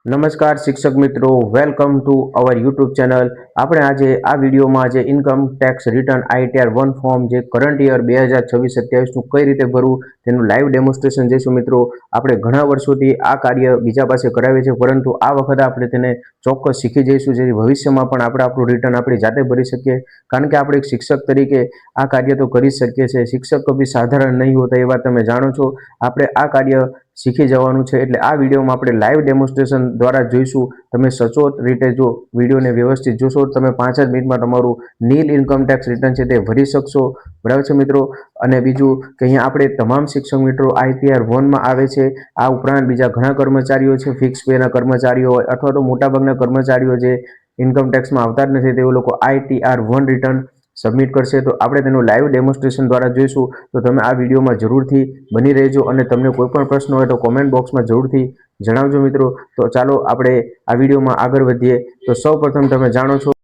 નમસ્કાર શિક્ષક મિત્રો, welcome to our YouTube channel. આપણે આજે આ વિડીયોમાં આજે income tax return ITR-1 form જે કરંટ યર 2026-27નું કઈ રીતે ભરવું તેનું લાઈવ ડેમોન્સ્ટ્રેશન જોઈશું મિત્રો. આપણે ઘણા વર્ષોથી આ કાર્ય બીજા પાસે કરાવીએ છીએ, પરંતુ આ વખતે આપણે તેને ચોક્કસ શીખી જઈશું જેથી ભવિષ્યમાં પણ આપણે આપણું રિટર્ન આપણી જાતે ભરી શકીએ. કારણ કે આપણે એક શિક્ષક તરીકે આ કાર્ય તો કરી શકીએ છીએ. શિક્ષક કભી સાધારણ નહીં હોતા એ વાત તમે જાણો છો. આપણે આ કાર્ય શીખી જવાનું છે એટલે આ વિડીયોમાં આપણે લાઈવ ડેમોન્સ્ટ્રેશન દ્વારા જોઈશું. તમે સચોટ રીતે જો વિડીયોને વ્યવસ્થિત જોશો તમે 5 જ મિનિટમાં તમારું નીલ ઇન્કમ ટેક્સ રિટર્ન છે તે ભરી શકશો. બરાબર છે મિત્રો. અને બીજું કે અહીંયા આપણે તમામ શિક્ષક મિત્રો ITR-1માં આવે છે. આ ઉપરાંત બીજા ઘણા કર્મચારીઓ છે, ફિક્સ પેના કર્મચારીઓ હોય અથવા તો મોટાભાગના કર્મચારીઓ જે ઇન્કમ ટેક્સમાં આવતા જ નથી તેઓ લોકો ITR-1 રિટર્ન સબમિટ કરશે. તો આપણે તેનું લાઈવ ડેમોન્સ્ટ્રેશન દ્વારા જોઈશું. તો તમે આ વિડીયોમાં જરૂરથી બની રહેજો અને તમને કોઈ પણ પ્રશ્ન હોય તો કોમેન્ટ બોક્સમાં જરૂરથી જણાવજો મિત્રો. તો ચાલો આપણે આ વિડીયોમાં આગળ વધીએ. તો સૌપ્રથમ તમે જાણો છો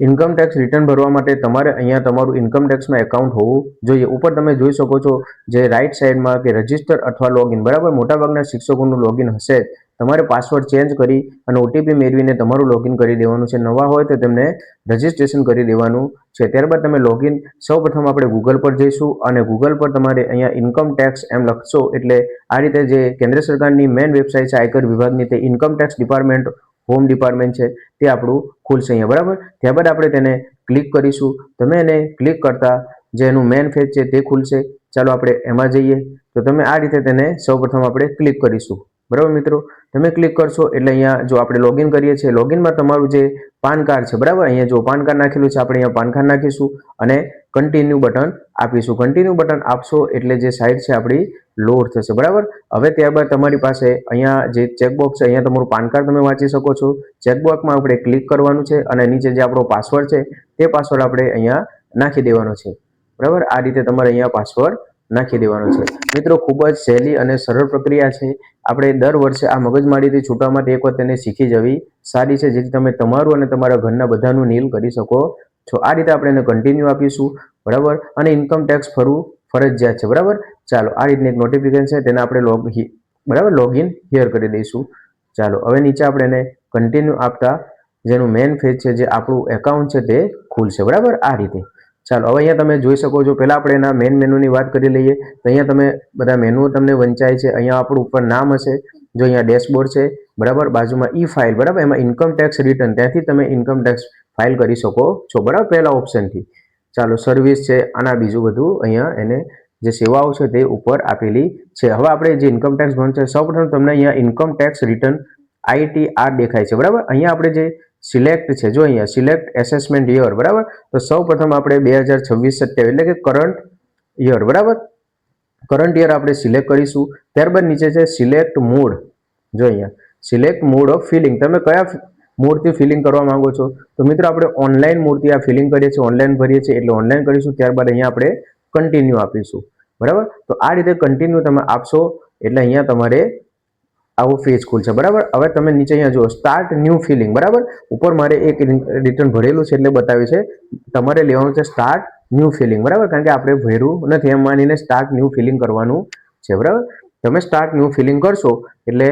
ઇન્કમ ટેક્સ રિટર્ન ભરવા માટે તમારે અહીંયા તમારું ઇન્કમ ટેક્સમાં એકાઉન્ટ હોવું જોઈએ. ઉપર તમે જોઈ શકો છો જે રાઈટ સાઈડમાં કે રજિસ્ટર અથવા લોગિન, બરાબર, મોટાભાગના શિક્ષકોનું લોગિન હશે. તમારે પાસવર્ડ ચેન્જ કરી અને OTP મેળવીને તમારું લોગિન કરી દેવાનું છે. નવા હોય તો તેમને રજિસ્ટ્રેશન કરી દેવાનું છે. ત્યારબાદ તમે લોગિન સૌપ્રથમ આપણે ગૂગલ પર જઈશું અને ગૂગલ પર તમારે અહીંયા ઇન્કમ ટેક્સ એમ લખશો એટલે આ રીતે જે કેન્દ્ર સરકારની મેઇન વેબસાઇટ છે આયકર વિભાગની, તે income tax department home department છે તે આપણું ખુલશે અહીંયા, બરાબર. ત્યારબાદ આપણે તેને ક્લિક કરીશું. તમે એને ક્લિક કરતા જે એનું મેઇન પેજ છે તે ખુલશે. ચાલો આપણે એમાં જઈએ. તો તમે આ રીતે તેને સૌપ્રથમ આપણે ક્લિક કરીશું, બરાબર મિત્રો. તમે ક્લિક કરશો એટલે અહીંયા જો આપણે લોગિન કરીએ છીએ, લોગિનમાં તમારું જે પાન કાર્ડ છે, બરાબર, અહીંયા જો પાન કાર્ડ નાખેલું છે આપણે અહીંયા પાન કાર્ડ નાખીશું અને કન્ટિન્યુ બટન આપીશું. કન્ટિન્યુ બટન આપશો એટલે જે સાઇટ છે આપણી લોડ થશે, બરાબર. હવે ત્યારબાદ તમારી પાસે અહીંયા જે ચેકબોક્સ છે અહીંયા તમારું પાન કાર્ડ તમે વાંચી શકો છો. ચેકબોક્સમાં આપણે ક્લિક કરવાનું છે અને નીચે જે આપણો પાસવર્ડ છે તે પાસવર્ડ આપણે અહીંયા નાખી દેવાનો છે, બરાબર. આ રીતે તમારે અહીંયા પાસવર્ડ નાખી દેવાનો છે મિત્રો. ખૂબ જ સહેલી અને સરળ પ્રક્રિયા છે. આપણે દર વર્ષે આ મગજમારીથી છૂટવા માટે એક વખત તેને શીખી જવી સારી છે જેથી તમે તમારું અને તમારા ઘરના બધાનું નીલ કરી શકો છો. આ રીતે આપણે એને કન્ટિન્યુ આપીશું, બરાબર. અને ઇન્કમ ટેક્સ ભરવું ફરજિયાત છે, બરાબર. ચાલો આ રીતની એક નોટિફિકેશન છે તેને આપણે બરાબર લોગિન હિયર કરી દઈશું. ચાલો હવે નીચે આપણે એને કન્ટિન્યુ આપતા જેનું મેઇન પેજ છે જે આપણું એકાઉન્ટ છે તે ખુલશે, બરાબર. આ રીતે ચાલો હવે અહીંયા તમે જોઈ શકો છો. પહેલા આપણે એના મેઇન મેનુની વાત કરી લઈએ. તો અહીંયા તમે બધા મેનુ તમને વંચાય છે. અહીંયા આપણું ઉપર નામ હશે, જો અહીંયા ડેશબોર્ડ છે, બરાબર. બાજુમાં ઈ ફાઇલ, બરાબર, એમાં ઇન્કમ ટેક્સ રિટર્ન, ત્યાંથી તમે ઇન્કમ ટેક્સ ફાઇલ કરી શકો છો, બરાબર, પહેલા ઓપ્શનથી. ચાલો સર્વિસ છે, આના બીજું બધું અહીંયા એને જે સેવાઓ છે તે ઉપર આપેલી છે. હવે આપણે જે ઇન્કમ ટેક્સ ભરવું છે સૌપ્રથમ તમને અહીંયા ઇન્કમ ટેક્સ રિટર્ન ITR દેખાય છે, બરાબર. અહીંયા આપણે જે સિલેક્ટ છે, જો અહીંયા સિલેક્ટ એસેસમેન્ટ યર, બરાબર. તો સૌપ્રથમ આપણે 2026-27 એટલે કે કરંટ યર, બરાબર, કરંટ યર આપણે સિલેક્ટ કરીશું. ત્યારબાદ નીચે છે સિલેક્ટ મોડ, જો અહીંયા સિલેક્ટ મોડ ઓફ ફિલિંગ, તમે કયા મોડથી ફિલિંગ કરવા માંગો છો. તો મિત્રો આપણે ઓનલાઈન મોડથી આ ફિલિંગ કરીએ છીએ, ઓનલાઈન ભરીએ છીએ એટલે ઓનલાઈન કરીશું. ત્યારબાદ અહીંયા આપણે કન્ટિન્યુ આપીશું, બરાબર. તો આ રીતે કન્ટિન્યુ તમે આપશો એટલે અહીંયા તમારે આવો પેજ ખુલશે, બરાબર. હવે તમે નીચે અહીંયા જુઓ સ્ટાર્ટ ન્યૂ ફિલિંગ, બરાબર. ઉપર મારે એક રિટર્ન ભરેલું છે એટલે બતાવે છે. તમારે લેવાનું છે સ્ટાર્ટ ન્યૂ ફિલિંગ, બરાબર, કારણ કે આપણે ભર્યું નથી એમ માનીને સ્ટાર્ટ ન્યૂ ફિલિંગ કરવાનું છે, બરાબર. તમે સ્ટાર્ટ ન્યૂ ફિલિંગ કરશો એટલે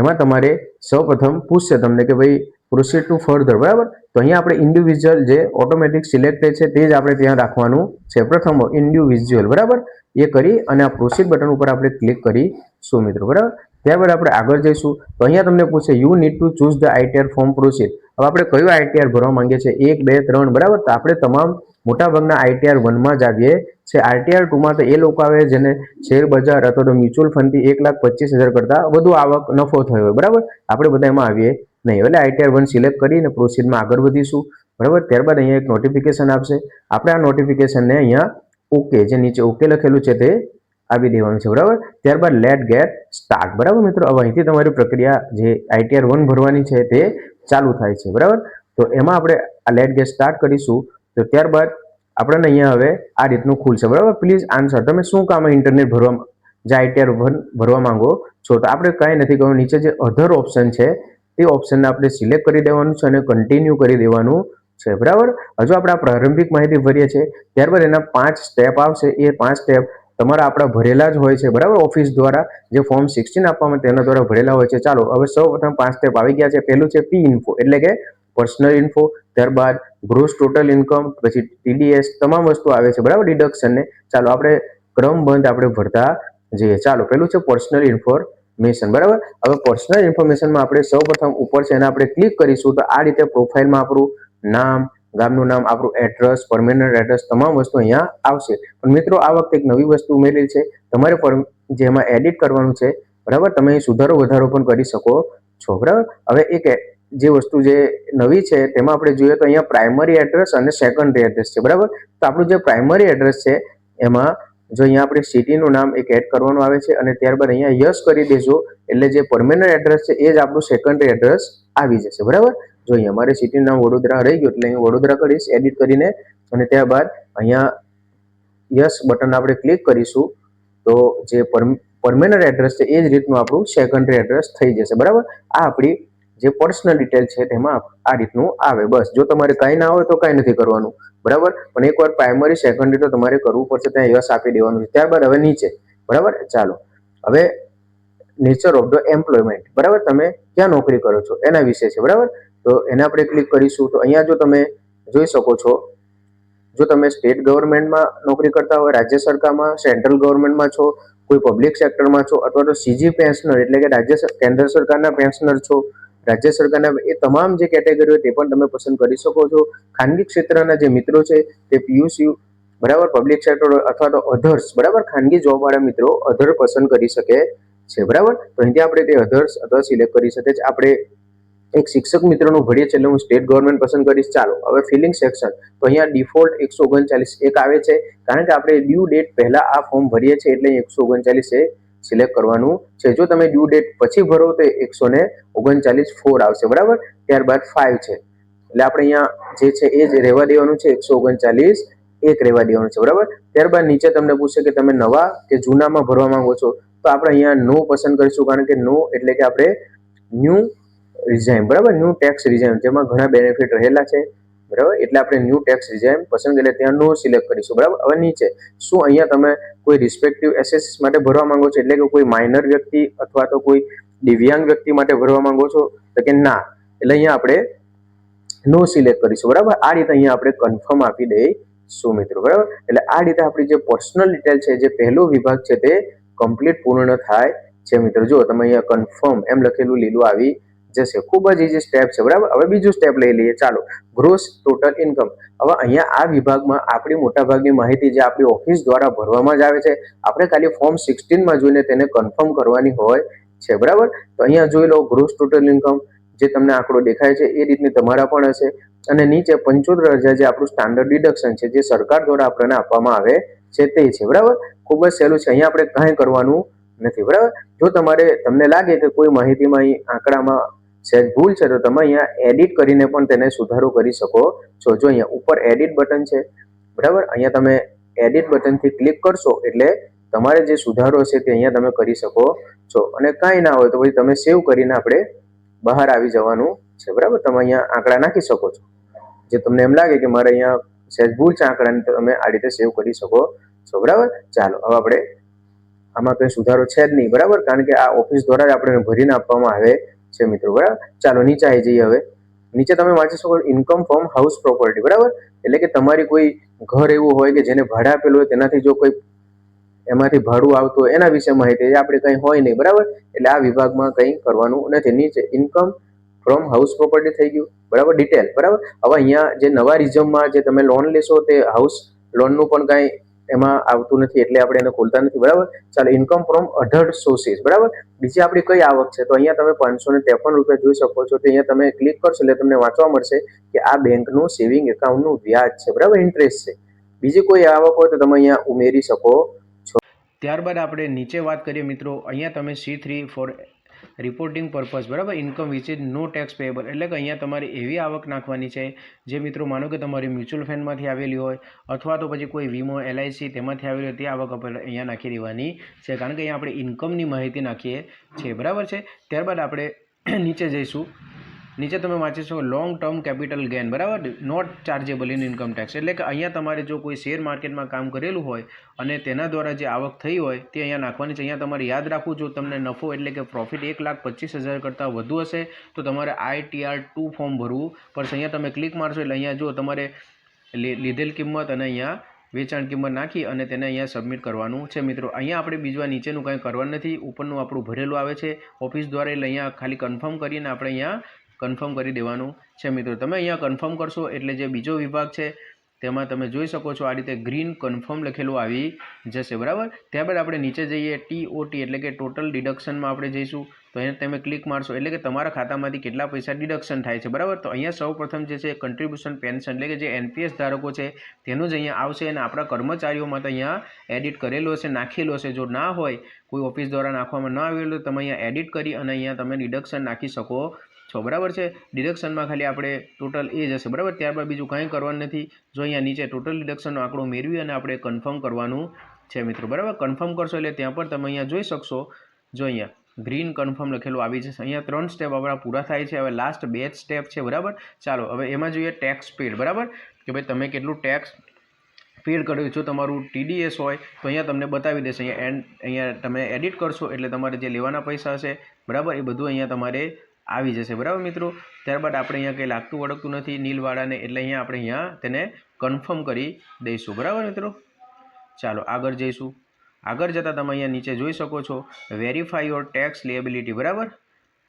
એમાં તમારે સૌપ્રથમ પૂછશે તમને કે ભાઈ પ્રોસીડ ટુ ફર્ધર, બરાબર. તો અહીંયા આપણે ઇન્ડિવિજ્યુઅલ જે ઓટોમેટિક સિલેક્ટેડ છે તે જ આપણે ત્યાં રાખવાનું છે. પ્રથમ ઇન્ડિવિજ્યુઅલ, બરાબર, એ કરી અને આ પ્રોસીડ બટન ઉપર આપણે ક્લિક કરીશું મિત્રો, બરાબર. ત્યારબાદ આપણે આગળ જઈશું. તો અહીંયા તમને પૂછે you need to choose the ITR form proceed. હવે આપણે કયું ITR ભરવા માંગીએ છીએ, 1, 2, 3, બરાબર. તો આપણે તમામ મોટાભાગના ITR-1માં જ આવીએ છે. ITR-2માં તો એ લોકો આવે જેને શેર બજાર અથવા તો મ્યુચ્યુઅલ ફંડથી 1,25,000 કરતાં વધુ આવક નફો થયો હોય, બરાબર. આપણે બધા એમાં આવીએ નહીં. એટલે ITR-1 સિલેક્ટ કરીને પ્રોસીડમાં આગળ વધીશું, બરાબર. ત્યારબાદ અહીંયા એક નોટિફિકેશન આપશે. આપણે આ નોટિફિકેશનને અહીંયા ઓકે, જે નીચે ઓકે લખેલું છે તે આપી દેવાનું છે, બરાબર. ત્યારબાદ લેટ ગેટ સ્ટાર્ટ, બરાબર મિત્રો. હવે અહીંથી તમારી પ્રક્રિયા જે ITR-1 ભરવાની છે તે ચાલુ થાય છે, બરાબર. તો એમાં આપણે આ લેટ ગેટ સ્ટાર્ટ કરીશું. તો ત્યારબાદ આપણને અહીંયા હવે આ રીતનું ખુલશે, બરાબર. પ્લીઝ આન્સર, તમે શું કામ ઇન્ટરનેટ ભરવા જે ITR-1 ભરવા માંગો છો. તો આપણે કાંઈ નથી કરવું. નીચે જે અધર ઓપ્શન છે તે ઓપ્શનને આપણે સિલેક્ટ કરી દેવાનું છે અને કન્ટિન્યુ કરી દેવાનું છે, બરાબર. હજુ આપણે આ પ્રારંભિક માહિતી ભરીએ છીએ. ત્યારબાદ એના 5 સ્ટેપ આવશે. એ 5 સ્ટેપ તમારા આપણા ભરેલા જ હોય છે, બરાબર. ઓફિસ દ્વારા જે ફોર્મ 16 આપવામાં તેના દ્વારા ભરેલા હોય છે. ચાલો હવે સૌપ્રથમ 5 સ્ટેપ આવી ગયા છે. પહેલું છે પી ઇન્ફો, એટલે કે પર્સનલ ઇન્ફો. ત્યારબાદ ગ્રોસ ટોટલ ઇન્કમ, પછી ટીડીએસ, તમામ વસ્તુ આવે છે, બરાબર, ડિડક્શન ને. ચાલો આપણે ક્રમબંધ આપણે ભરતા જઈએ. ચાલો પહેલું છે પર્સનલ ઇન્ફોર્મેશન, બરાબર. હવે પર્સનલ ઇન્ફોર્મેશનમાં આપણે સૌપ્રથમ ઉપર છે એને આપણે ક્લિક કરીશું તો આ રીતે પ્રોફાઇલમાં આપણું નામ, ગામનું નામ, આપણું એડ્રેસ, પરમેનન્ટ એડ્રેસ, તમામ વસ્તુ અહીંયા આવશે. પણ મિત્રો આ વખતે એક નવી વસ્તુ ઉમેરેલી છે, તમારે પણ જેમાં એડિટ કરવાનું છે, બરાબર. તમે અહીં સુધારો વધારો પણ કરી શકો છો, બરાબર. હવે એક જે વસ્તુ જે નવી છે તેમાં આપણે જોઈએ તો અહીંયા પ્રાઇમરી એડ્રેસ અને સેકન્ડરી એડ્રેસ છે, બરાબર. તો આપણું જે પ્રાઇમરી એડ્રેસ છે એમાં જો અહીંયા આપણે સિટીનું નામ એક એડ કરવાનું આવે છે અને ત્યારબાદ અહીંયા યસ કરી દેજો એટલે જે પરમેનન્ટ એડ્રેસ છે એ જ આપણું સેકન્ડરી એડ્રેસ આવી જશે, બરાબર. જો અહીંયા મારે સિટીનું નામ વડોદરા રહી ગયું એટલે અહીં વડોદરા કરીશ એડિટ કરીને અને ત્યારબાદ અહીંયા યસ બટન આપણે ક્લિક કરીશું તો જે પરમેનન્ટ એડ્રેસ છે એ જ રીતનું આપણું સેકન્ડરી એડ્રેસ થઈ જશે, બરાબર. આ આપણી જે પર્સનલ ડિટેલ છે તેમાં આ રીતનું આવે. બસ જો તમારે કાંઈ ના હોય તો કાંઈ નથી કરવાનું, બરાબર. પણ એકવાર પ્રાઇમરી સેકન્ડરી તો તમારે કરવું પડશે, ત્યાં યસ આપી દેવાનું છે. ત્યારબાદ હવે નીચે, બરાબર. ચાલો હવે નેચર ઓફ ધ એમ્પ્લોયમેન્ટ, બરાબર. તમે ક્યાં નોકરી કરો છો એના વિશે છે, બરાબર. તો એને આપણે ક્લિક કરીશું તો અહીંયા જો તમે જોઈ શકો છો, જો તમે સ્ટેટ ગવર્મેન્ટમાં નોકરી કરતા હોય, રાજ્ય સરકારમાં, સેન્ટ્રલ ગવર્મેન્ટમાં છો, કોઈ પબ્લિક સેક્ટરમાં છો, અથવા તો સીજી પેન્શનર એટલે કે કેન્દ્ર સરકારના પેન્શનર છો, રાજ્ય સરકારના, એ તમામ જે કેટેગરી હોય તે પણ તમે પસંદ કરી શકો છો. ખાનગી ક્ષેત્રના જે મિત્રો છે તે પીયુસી, બરાબર, પબ્લિક સેક્ટર અથવા તો અધર્સ, બરાબર, ખાનગી જોબ વાળા મિત્રો અધર પસંદ કરી શકે છે, બરાબર. તો અહીંથી આપણે તે અધર સિલેક્ટ કરી શકે છે. આપણે એક શિક્ષક મિત્રનું ભરીએ છીએ એટલે હું સ્ટેટ ગવર્મેન્ટ પસંદ કરીશ. ચાલો હવે ફિલિંગ સેક્શન, તો અહીંયા ડિફોલ્ટ 139 એક આવે છે, કારણ કે આપણે ડ્યુ ડેટ પહેલા આ ફોર્મ ભરીએ છીએ એટલે 139 સિલેક્ટ કરવાનું છે. જો તમે ડ્યુ ડેટ પછી ભરો તો 139 4 આવશે, બરાબર. ત્યારબાદ 5 છે એટલે આપણે અહીંયા જે છે એ જ રહેવા દેવાનું છે, 139 એક રહેવા દેવાનું છે, બરાબર. ત્યારબાદ નીચે તમને પૂછશે કે તમે નવા કે જૂનામાં ભરવા માંગો છો, તો આપણે અહીંયા નો પસંદ કરીશું, કારણ કે નો એટલે કે આપણે ન્યૂ રિઝાઇમ, બરાબર, ન્યૂ ટેક્સ રિઝાઇમ, જેમાં ઘણા બેનિફિટ રહેલા છે, બરાબર. એટલે આપણે ન્યૂ ટેક્સ રિઝાઇમ પસંદ એટલે ત્યાં નો સિલેક્ટ કરીશું, બરાબર. હવે નીચે શું અહીંયા તમે કોઈ રિસ્પેક્ટિવ એસએસ માટે ભરવા માંગો છો, એટલે કે કોઈ માઇનર વ્યક્તિ અથવા તો કોઈ દિવ્યાંગ વ્યક્તિ માટે ભરવા માંગો છો, તો કે ના, એટલે અહીંયા આપણે નો સિલેક્ટ કરીશું, બરાબર. આ રીતે અહીંયા આપણે કન્ફર્મ આપી દઈશું મિત્રો, બરાબર. એટલે આ રીતે આપણી જે પર્સનલ ડિટેલ છે, જે પહેલો વિભાગ છે તે કમ્પ્લીટ પૂર્ણ થાય છે મિત્રો. જો તમે અહીંયા કન્ફર્મ એમ લખેલું લીલું આવી જશે. ખૂબ જ ઇઝી સ્ટેપ છે, બરાબર. હવે બીજું સ્ટેપ લઈ લઈએ. ચાલો ગ્રોસ ટોટલ ઇન્કમ. હવે અહીંયા આ વિભાગમાં આપણી મોટાભાગની માહિતી જે આપણી ઓફિસ દ્વારા ભરવામાં જ આવે છે, આપણે ખાલી ફોર્મ 16માં જોઈને તેને કન્ફર્મ કરવાની હોય છે, બરાબર. તો અહીંયા જોઈ લો ગ્રોસ ટોટલ ઇન્કમ, જે તમને આંકડો દેખાય છે એ રીતની તમારા પણ હશે. અને નીચે 75,000 જે આપણું સ્ટાન્ડર્ડ ડિડક્શન છે, જે સરકાર દ્વારા આપણને આપવામાં આવે છે તે છે, બરાબર. ખૂબ જ સહેલું છે, અહીંયા આપણે કાંઈ કરવાનું નથી, બરાબર. જો તમને લાગે કે કોઈ માહિતીમાં અહીં આંકડામાં સહેજ ભૂલ છે તો તમે અહીંયા એડિટ કરીને પણ તેને સુધારો કરી શકો છો. જો અહીંયા ઉપર એડિટ બટન છે, બરાબર, અહીંયા તમે એડિટ બટનથી ક્લિક કરશો એટલે તમારે જે સુધારો છે તે અહીંયા તમે કરી શકો છો. અને કાંઈ ના હોય તો પછી તમે સેવ કરીને આપણે બહાર આવી જવાનું છે, બરાબર. તમે અહીંયા આંકડા નાખી શકો છો. જે તમને એમ લાગે કે મારે અહીંયા સહેજ ભૂલ છે આંકડાની, તો તમે આ રીતે સેવ કરી શકો છો, બરાબર. ચાલો હવે આપણે આમાં કંઈ સુધારો છે જ નહીં, બરાબર, કારણ કે આ ઓફિસ દ્વારા જ આપણે ભરીને આપવામાં આવે છે મિત્રો, બરાબર. ચાલો નીચે આવી જઈએ. હવે નીચે તમે વાંચી શકો ઇન્કમ ફ્રોમ હાઉસ પ્રોપર્ટી, બરાબર, એટલે કે તમારી કોઈ ઘર એવું હોય કે જેને ભાડે આપેલું હોય, તેનાથી જો કોઈ એમાંથી ભાડું આવતું હોય એના વિશે માહિતી આપણે કંઈ હોય નહીં, બરાબર. એટલે આ વિભાગમાં કંઈ કરવાનું નથી. નીચે ઇન્કમ ફ્રોમ હાઉસ પ્રોપર્ટી થઈ ગયું, બરાબર, ડિટેલ, બરાબર. હવે અહીંયા જે નવા રિઝમમાં જે તમે લોન લેશો તે હાઉસ લોનનું પણ કાંઈ એમાં આવતું નથી એટલે આપણે એને ખોલતા નથી, બરાબર. ચાલો ઇન્કમ ફ્રોમ અધર સોર્સિસ, બરાબર. બીજી આપણી કઈ આવક છે, તો અહીંયા તમે 553 રૂપિયા જોઈ શકો છો. તો અહીંયા તમે ક્લિક કરશો એટલે તમને વાંચવા મળશે કે આ બેંકનું સેવિંગ એકાઉન્ટનું વ્યાજ છે, બરાબર, ઇન્ટરેસ્ટ છે. બીજી કોઈ આવક હોય તો તમે અહીંયા ઉમેરી શકો છો. ત્યારબાદ આપણે નીચે વાત કરીએ મિત્રો, અહીંયા તમે C3 ફોર રિપોર્ટિંગ પર્પઝ, બરાબર, income which is no tax payable, એટલે કે અહીંયા તમારે એવી આવક નાખવાની છે જે મિત્રો માનો કે તમારી મ્યુચ્યુઅલ ફંડમાંથી આવેલી હોય અથવા તો પછી કોઈ વીમો LIC તેમાંથી આવેલી હોય, તે આવક આપણે અહીંયા નાખી દેવાની છે, કારણ કે અહીંયા આપણે ઇન્કમની માહિતી નાખીએ છીએ, બરાબર છે. ત્યારબાદ આપણે નીચે જઈશું નીચે તમે વાંચી શકો લોંગ ટર્મ કેપિટલ ગેન, બરાબર, not chargeable in income tax. એટલે કે અહીંયા તમારે જો કોઈ શેર માર્કેટમાં કામ કરેલું હોય અને તેના દ્વારા જે આવક થઈ હોય તે અહીંયા નાખવાની છે. અહીંયા તમારે યાદ રાખવું, જો તમને નફો એટલે કે પ્રોફિટ 1,25,000 કરતાં વધુ હશે તો તમારે ITR 2 ફોર્મ ભરવું પડશે. અહીંયા તમે ક્લિક મારશો એટલે અહીંયા જો તમારે લીધેલ કિંમત અને અહીંયા વેચાણ કિંમત નાખી અને તેને અહીંયા સબમિટ કરવાનું છે મિત્રો. અહીંયા આપણે બીજું નીચેનું કંઈ કરવાનું નથી, ઉપરનું આપણું ભરેલું આવે છે ઓફિસ દ્વારા, એટલે અહીંયા ખાલી કન્ફર્મ કરીને આપણે અહીંયા કન્ફર્મ કરી દેવાનું છે મિત્રો. તમે અહીંયા કન્ફર્મ કરશો એટલે જે બીજો વિભાગ છે તેમાં તમે જોઈ શકો છો આ રીતે ગ્રીન કન્ફર્મ લખેલું આવી જશે, બરાબર. ત્યારબાદ આપણે નીચે જઈએ TOT એટલે કે ટોટલ ડિડક્શનમાં આપણે જઈશું. તો અહીંયા તમે ક્લિક મારશો એટલે કે તમારા ખાતામાંથી કેટલા પૈસા ડિડક્શન થાય છે, બરાબર. તો અહીંયા સૌપ્રથમ જે છે કન્ટ્રીબ્યુશન પેન્શન એટલે કે જે NPS ધારકો છે તેનું જ અહીંયા આવશે અને આપણા કર્મચારીઓમાં તો અહીંયા એડિટ કરેલો હશે, નાખેલો હશે. જો ના હોય, કોઈ ઓફિસ દ્વારા નાખવામાં ન આવેલું તો તમે અહીંયા એડિટ કરી અને અહીંયા તમે ડિડક્શન નાખી શકો છો, બરાબર છે. ડિડક્શનમાં ખાલી આપણે ટોટલ એ જ હશે, બરાબર. ત્યારબાદ બીજું કંઈ કરવાનું નથી. જો અહીંયા નીચે ટોટલ ડિડક્શનનો આંકડો મેળવી અને આપણે કન્ફર્મ કરવાનું છે મિત્રો, બરાબર. કન્ફર્મ કરશો એટલે ત્યાં પણ તમે અહીંયા જોઈ શકશો, જો અહીંયા ગ્રીન કન્ફર્મ લખેલું આવી જશે. અહીંયા 3 સ્ટેપ આપણા પૂરા થાય છે. હવે લાસ્ટ 2 જ સ્ટેપ છે, બરાબર. ચાલો હવે એમાં જોઈએ ટેક્સ પેડ, બરાબર, કે ભાઈ તમે કેટલું ટેક્સ પેડ કર્યું. જો તમારું TDS હોય તો અહીંયા તમને બતાવી દેશે. અહીંયા તમે એડિટ કરશો એટલે તમારે જે લેવાના પૈસા હશે, બરાબર, એ બધું અહીંયા તમારે આવી જશે, બરાબર મિત્રો. ત્યારબાદ આપણે અહીંયા કંઈ લાગતું વળગતું નથી નીલવાળાને, એટલે અહીંયા આપણે અહીંયા તેને કન્ફર્મ કરી દઈશું, બરાબર મિત્રો. ચાલો આગળ જઈશું. આગળ જતાં તમે અહીંયા નીચે જોઈ શકો છો વેરીફાઈ યોર ટેક્સ લેબિલિટી, બરાબર,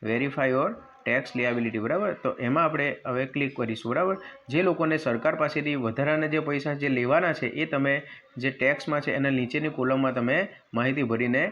વેરીફાઈ યોર ટેક્સ લેબિલિટી, બરાબર. તો એમાં આપણે હવે ક્લિક કરીશું, બરાબર. જે લોકોને સરકાર પાસેથી વધારાના જે પૈસા જે લેવાના છે એ તમે જે ટેક્સમાં છે એના નીચેની કોલમમાં તમે માહિતી ભરીને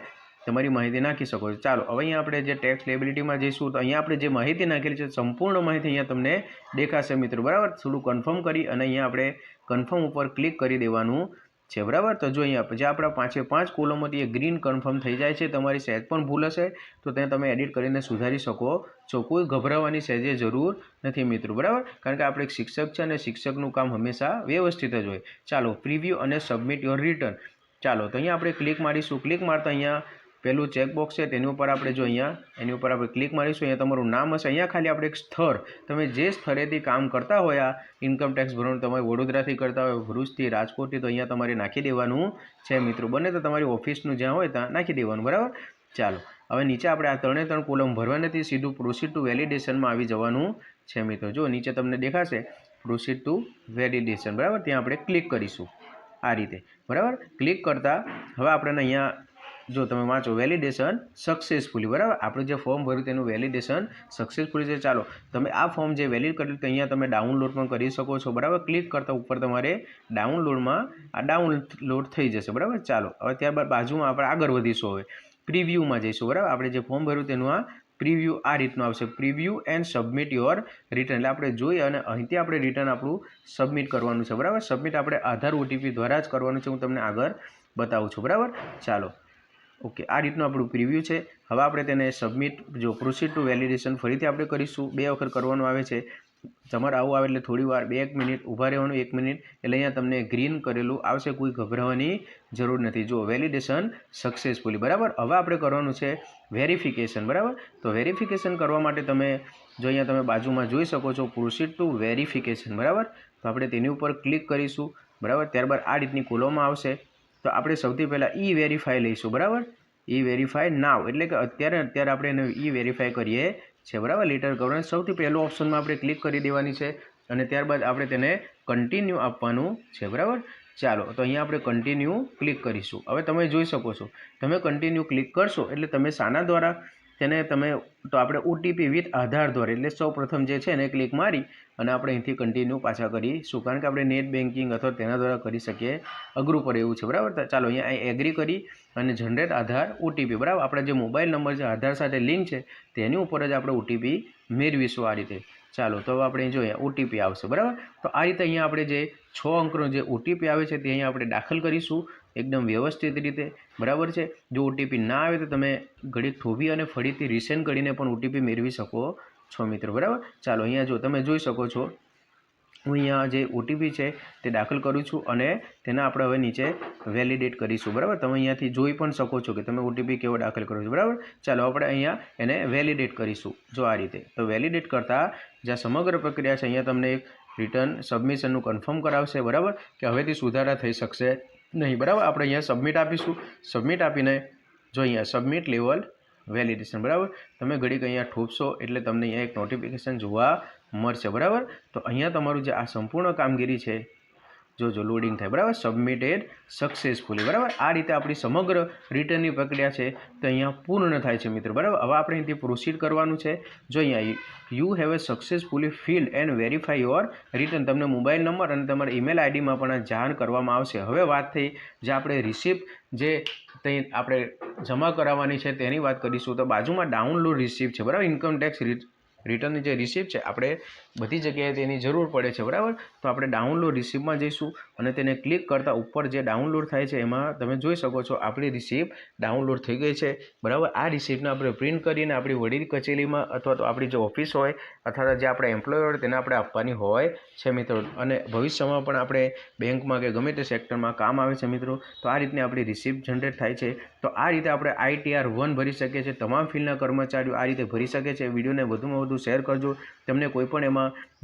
તમારી માહિતી નાખી શકો છો. ચાલો હવે અહીંયા આપણે જે ટેક્સ લેબિલિટીમાં જઈશું તો અહીંયા આપણે જે માહિતી નાખેલી છે સંપૂર્ણ માહિતી અહીંયા તમને દેખાશે મિત્રો, બરાબર. થોડું કન્ફર્મ કરી અને અહીંયા આપણે કન્ફર્મ ઉપર ક્લિક કરી દેવાનું છે, બરાબર. તો જો અહીંયા જે આપણા 5 કોલમોથી એ ગ્રીન કન્ફર્મ થઈ જાય છે. તમારી સહેજ પણ ભૂલ હશે તો તેને તમે એડિટ કરીને સુધારી શકો છો. કોઈ ગભરાવાની સહેજે જરૂર નથી મિત્રો, બરાબર, કારણ કે આપણે એક શિક્ષક છે અને શિક્ષકનું કામ હંમેશા વ્યવસ્થિત જ હોય. ચાલો પ્રિવ્યૂ અને સબમિટ યોર રિટર્ન. ચાલો તો અહીંયા આપણે ક્લિક મારીશું. ક્લિક મારતા અહીંયા પેલું ચેકબોક્સ છે તેની ઉપર આપણે જો અહીંયા એની ઉપર આપણે ક્લિક મારીશું. અહીંયા તમારું નામ હશે. અહીંયા ખાલી આપણે એક સ્થળ, તમે જે સ્થળેથી કામ કરતા હોય આ ઇન્કમ ટેક્સ ભરવાનું, તમે વડોદરાથી કરતા હોય, ભરૂચથી, રાજકોટથી, તો અહીંયા તમારે નાખી દેવાનું છે મિત્રો. બને તો તમારી ઓફિસનું જ્યાં હોય ત્યાં નાખી દેવાનું, બરાબર. ચાલો હવે નીચે આપણે આ 3 કોલમ ભરવા નથી, સીધું પ્રોસીડ ટુ વેલિડેશનમાં આવી જવાનું છે મિત્રો. જો નીચે તમને દેખાશે પ્રોસીડ ટુ વેલિડેશન, બરાબર, ત્યાં આપણે ક્લિક કરીશું આ રીતે, બરાબર. ક્લિક કરતાં હવે આપણને અહીંયા જો તમે વાંચો વેલિડેશન સક્સેસફુલી, બરાબર. આપણે જે ફોર્મ ભર્યું તેનું વેલિડેશન સક્સેસફુલી છે. ચાલો તમે આ ફોર્મ જે વેલિડ કર્યું તો અહીંયા તમે ડાઉનલોડ પણ કરી શકો છો, બરાબર. ક્લિક કરતાં ઉપર તમારે ડાઉનલોડમાં આ ડાઉનલોડ થઈ જશે, બરાબર. ચાલો હવે ત્યારબાદ બાજુમાં આપણે આગળ વધીશું. હવે પ્રિવ્યૂમાં જઈશું, બરાબર. આપણે જે ફોર્મ ભર્યું તેનું આ પ્રિવ્યૂ આ રીતનું આવશે, preview and submit your return. એટલે આપણે જોઈએ અને અહીંથી આપણે રિટર્ન આપણું સબમિટ કરવાનું છે, બરાબર. સબમિટ આપણે આધાર OTP દ્વારા જ કરવાનું છે. હું તમને આગળ બતાવું છું, બરાબર. ચાલો ઓકે, આ રીતનું આપણું પ્રિવ્યૂ છે. હવે આપણે તેને સબમિટ જો પ્રોસીડ ટુ વેલિડેશન ફરીથી આપણે કરીશું. 2 વખત કરવાનું આવે છે. તમારે આવું આવે એટલે થોડી વાર 1 મિનિટ ઊભા રહેવાનું, 1 મિનિટ, એટલે અહીંયા તમને ગ્રીન કરેલું આવશે. કોઈ ગભરાવાની જરૂર નથી. જો વેલિડેશન સક્સેસફુલી, બરાબર. હવે આપણે કરવાનું છે વેરિફિકેશન, બરાબર. તો વેરિફિકેશન કરવા માટે તમે જો અહીંયા તમે બાજુમાં જોઈ શકો છો પ્રોસીડ ટુ વેરિફિકેશન, બરાબર. તો આપણે તેની ઉપર ક્લિક કરીશું, બરાબર. ત્યારબાદ આ રીતની કોલમમાં આવશે. તો આપણે સૌથી પહેલાં વેરીફાઈ લઈશું, બરાબર. વેરીફાઈ નાવ એટલે કે અત્યારે આપણે એને વેરીફાઈ કરીએ છે, બરાબર. લેટર ગવર્નન્સ સૌથી પહેલો ઓપ્શનમાં આપણે ક્લિક કરી દેવાની છે અને ત્યારબાદ આપણે તેને કન્ટિન્યુ આપવાનું છે, બરાબર. ચાલો તો અહીંયા આપણે કન્ટિન્યુ ક્લિક કરીશું. હવે તમે જોઈ શકો છો તમે કન્ટિન્યુ ક્લિક કરશો એટલે તમે શાના દ્વારા તેને તમે તો આપણે OTP વિથ આધાર દ્વારા, એટલે સૌ પ્રથમ જે છે એને ક્લિક મારી અને આપણે અહીંથી કન્ટિન્યુ પાછા કરીશું, કારણ કે આપણે નેટ બેન્કિંગ અથવા તેના દ્વારા કરી શકીએ, અઘરું પડે એવું છે, બરાબર. ચાલો અહીંયા એગ્રી કરી અને જનરેટ આધાર OTP, બરાબર. આપણે જે મોબાઈલ નંબર છે આધાર સાથે લિંક છે તેની ઉપર જ આપણે OTP મેળવીશું આ રીતે. ચાલો તો હવે આપણે જોઈએ OTP આવશે, બરાબર. તો આ રીતે અહીંયા આપણે જે 6 અંકનો જે OTP આવે છે તે અહીંયા આપણે દાખલ કરીશું એકદમ વ્યવસ્થિત રીતે, બરાબર છે. જો OTP ના આવે તો તમે ઘડીક થોભી અને ફરીથી રિસેન્ડ કરીને પણ OTP મેળવી શકો છો મિત્રો, બરાબર. ચાલો અહીંયા જો તમે જોઈ શકો છો હું અહીંયા જે ઓટીપી છે તે દાખલ કરું છું અને તેને આપણે હવે નીચે વેલિડેટ કરીશું, બરાબર. તમે અહીંયાથી જોઈ પણ શકો છો કે તમે ઓટીપી કેવો દાખલ કરો છો, બરાબર. ચાલો આપણે અહીંયા એને વેલિડેટ કરીશું, જો આ રીતે. તો વેલિડેટ કરતાં જે સમગ્ર પ્રક્રિયા છે અહીંયા તમને એક રિટર્ન સબમિશનનું કન્ફર્મ કરાવશે, બરાબર, કે હવેથી સુધારા થઈ શકશે નહીં, બરાબર. આપણે અહીંયા સબમિટ આપીશું. સબમિટ આપીને જો અહીંયા સબમિટ લેવલ વેલિડેશન, બરાબર, તમે ઘડીક અહીંયા ઠોપશો એટલે તમને અહીંયા એક નોટિફિકેશન જોવા મળશે, બરાબર. તો અહીંયા તમારું જે આ સંપૂર્ણ કામગીરી છે જો લોડિંગ થાય, બરાબર, સબમિટેડ સક્સેસફુલી, બરાબર. આ રીતે આપણી સમગ્ર રિટર્નની પ્રક્રિયા છે તો અહીંયા પૂર્ણ થાય છે મિત્રો, બરાબર. હવે આપણે અહીંથી પ્રોસીડ કરવાનું છે. જો અહીંયા you have a successfully field and verify your return, તમને મોબાઈલ નંબર અને તમારા ઈમેલ આઈડીમાં પણ જાણ કરવામાં આવશે. હવે વાત થઈ જે આપણે રિસિપ્ટ જે ત્યાં આપણે જમા કરાવવાની છે તેની વાત કરીશું. તો બાજુમાં ડાઉનલોડ રિસિપ્ટ છે, બરાબર. ઇન્કમ ટેક્સ રિટર્નની જે રિસિપ્ટ છે આપણે બધી જગ્યાએ તેની જરૂર પડે છે, બરાબર. તો આપણે ડાઉનલોડ રિસિપ્ટમાં જઈશું અને તેને ક્લિક કરતાં ઉપર જે ડાઉનલોડ થાય છે એમાં તમે જોઈ શકો છો આપણી રિસિપ્ટ ડાઉનલોડ થઈ ગઈ છે, બરાબર. આ રિસિપ્ટને આપણે પ્રિન્ટ કરીને આપણી વડીલ કચેરીમાં અથવા તો આપણી જે ઓફિસ હોય અથવા જે આપણે એમ્પ્લોયર હોય તેને આપણે આપવાની હોય છે મિત્રો. અને ભવિષ્યમાં પણ આપણે બેંકમાં કે ગમે તે સેક્ટરમાં કામ આવે છે મિત્રો. તો આ રીતની આપણી રિસિપ્ટ જનરેટ થાય છે. તો આ રીતે આપણે ITR 1 ભરી શકીએ છીએ. તમામ ફિલ્ડના કર્મચારીઓ આ રીતે ભરી શકે છે. વિડીયોને વધુમાં વધુ શેર કરજો. તમને કોઈ પણ એમાં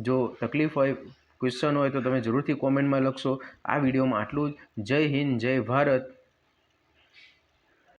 જો તકલીફ હોય, ક્વેશ્ચન હોય તો તમે જરૂરથી કોમેન્ટમાં લખશો. આ વિડીયોમાં આટલું જ. જય હિન્દ, જય ભારત.